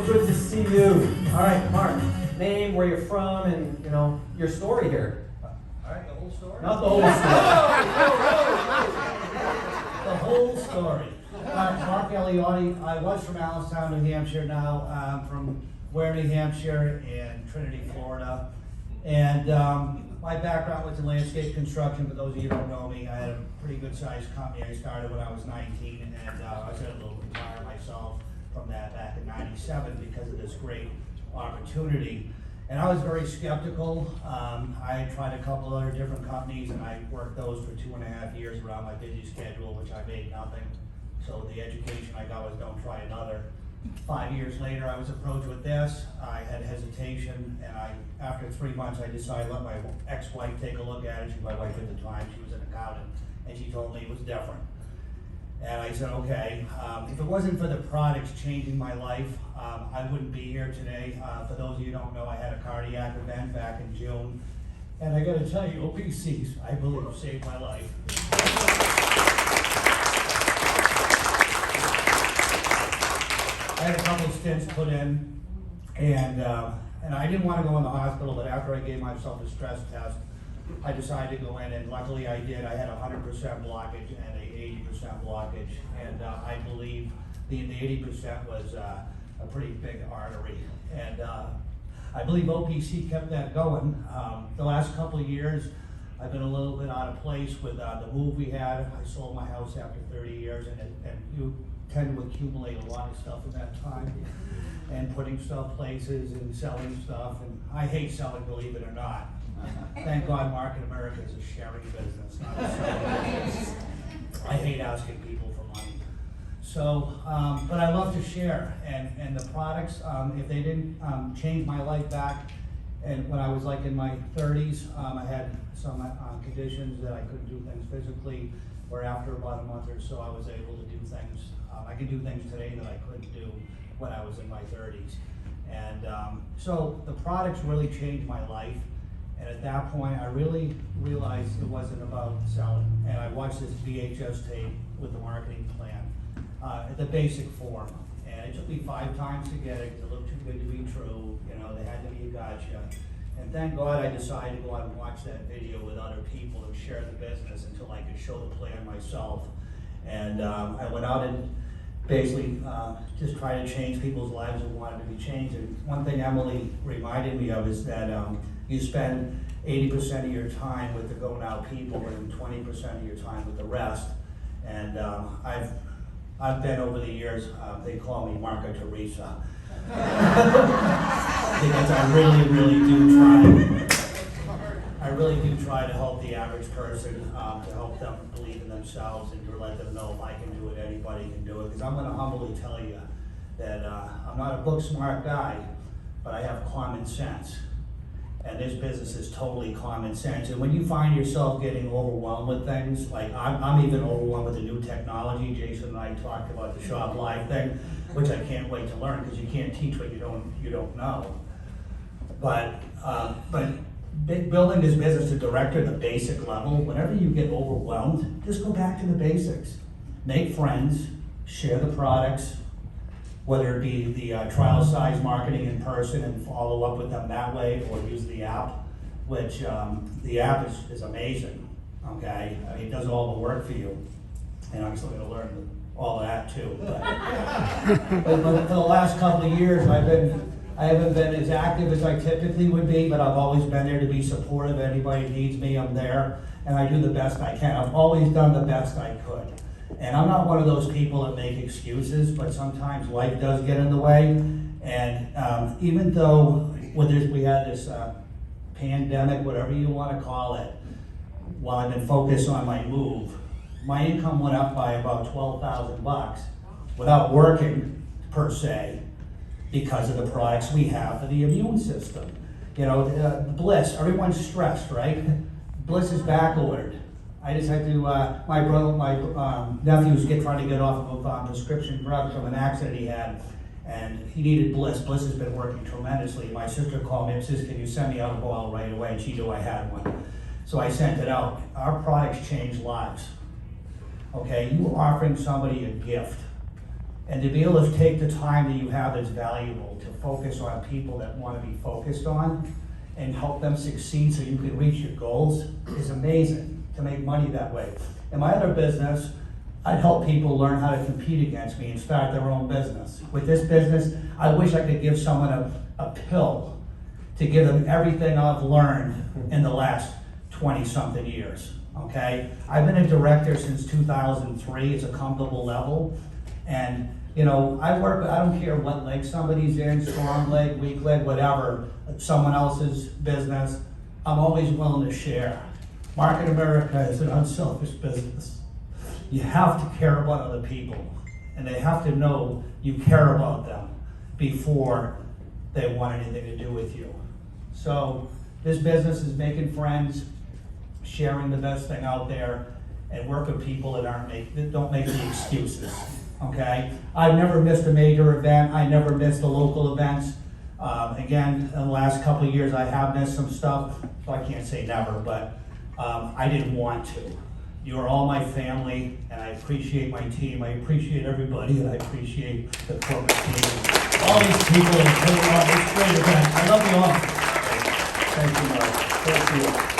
So good to see you. All right, Mark, name, where you're from, and your story here. All right, the whole story? Not the whole story. The whole story. Marc Aliotti. I was from Allentown, New Hampshire. Now I'm from Ware, New Hampshire, and Trinity, Florida. And my background was in landscape construction. For those of you who don't know me, I had a pretty good sized company. I started when I was 19, and I was able to retire myself from that back in '97 because of this great opportunity. And I was very skeptical. I had tried a couple other different companies, and I worked those for 2.5 years around my busy schedule, which I made nothing. So the education I got was don't try another. 5 years later, I was approached with this. I had hesitation, and after 3 months, I decided to let my ex-wife take a look at it. She was my wife at the time. She was an accountant, and she told me it was different. And I said, okay, if it wasn't for the products changing my life, I wouldn't be here today. For those of you who don't know, I had a cardiac event back in June. And I gotta tell you, OPCs, I believe, saved my life. I had a couple of stents put in, and I didn't want to go in the hospital, but after I gave myself a stress test, I decided to go in, and luckily I did. I had 100% blockage and a 80% blockage, and I believe the 80% was a pretty big artery, and I believe OPC kept that going. The last couple of years, I've been a little bit out of place with the move we had. I sold my house after 30 years, and you tend to accumulate a lot of stuff in that time, and putting stuff places and selling stuff, and I hate selling, believe it or not. Thank God Market America is a sharing business, not a selling business. I hate asking people for money. So, but I love to share, and the products, if they didn't change my life back, and when I was like in my 30s, I had some conditions that I couldn't do things physically, where after about a month or so I was able to do things. I can do things today that I couldn't do when I was in my 30s. And so the products really changed my life. And at that point, I really realized it wasn't about selling. And I watched this VHS tape with the marketing plan at the basic form. And it took me 5 times to get it because it looked too good to be true. They had to be a gotcha. And thank God I decided to go out and watch that video with other people and share the business until I could show the plan myself. And I went out and basically just tried to change people's lives and wanted to be changed. And one thing Emily reminded me of is that you spend 80% of your time with the Go Now people and 20% of your time with the rest. And I've been over the years, they call me Marca Teresa. Because I really do try to help the average person, to help them believe in themselves and to let them know if I can do it, anybody can do it. Because I'm going to humbly tell you that I'm not a book smart guy, but I have common sense. And this business is totally common sense. And when you find yourself getting overwhelmed with things, like I'm even overwhelmed with the new technology. Jason and I talked about the Shop Live thing, which I can't wait to learn because you can't teach what you don't know. But building this business to director, the basic level, whenever you get overwhelmed, just go back to the basics. Make friends, share the products, whether it be the trial size marketing in person and follow up with them that way, or use the app, which the app is amazing, okay? I mean, it does all the work for you, and I'm still gonna learn all of that too. But for the last couple of years, I haven't been as active as I typically would be, but I've always been there to be supportive. Anybody needs me, I'm there, and I do the best I can. I've always done the best I could. And I'm not one of those people that make excuses, but sometimes life does get in the way. And even though we had this pandemic, whatever you want to call it, while I've been focused on my move, my income went up by about $12,000 without working per se, because of the products we have for the immune system. Bliss, everyone's stressed, right? Bliss is back ordered. I just had to, my nephew's trying to get off of prescription drugs from an accident he had, and he needed Bliss. Bliss has been working tremendously. My sister called me and says, can you send me out a bottle right away? And she knew I had one. So I sent it out. Our products change lives. Okay, you are offering somebody a gift. And to be able to take the time that you have that's valuable to focus on people that want to be focused on and help them succeed so you can reach your goals is amazing, to make money that way. In my other business, I'd help people learn how to compete against me and start their own business. With this business, I wish I could give someone a pill to give them everything I've learned in the last 20-something years, okay? I've been a director since 2003. It's a comfortable level. And, you know, I don't care what leg somebody's in, strong leg, weak leg, whatever, someone else's business. I'm always willing to share. Market America is an unselfish business. You have to care about other people, and they have to know you care about them before they want anything to do with you. So this business is making friends, sharing the best thing out there, and work with people that don't make any excuses. Okay, I've never missed a major event. I never missed the local events. Again, in the last couple of years, I have missed some stuff, so I can't say never, but I didn't want to. You are all my family, and I appreciate my team. I appreciate everybody, and I appreciate the corporate team. All these people that put on this great event. I love you all. Thank you, Mark. Thank you.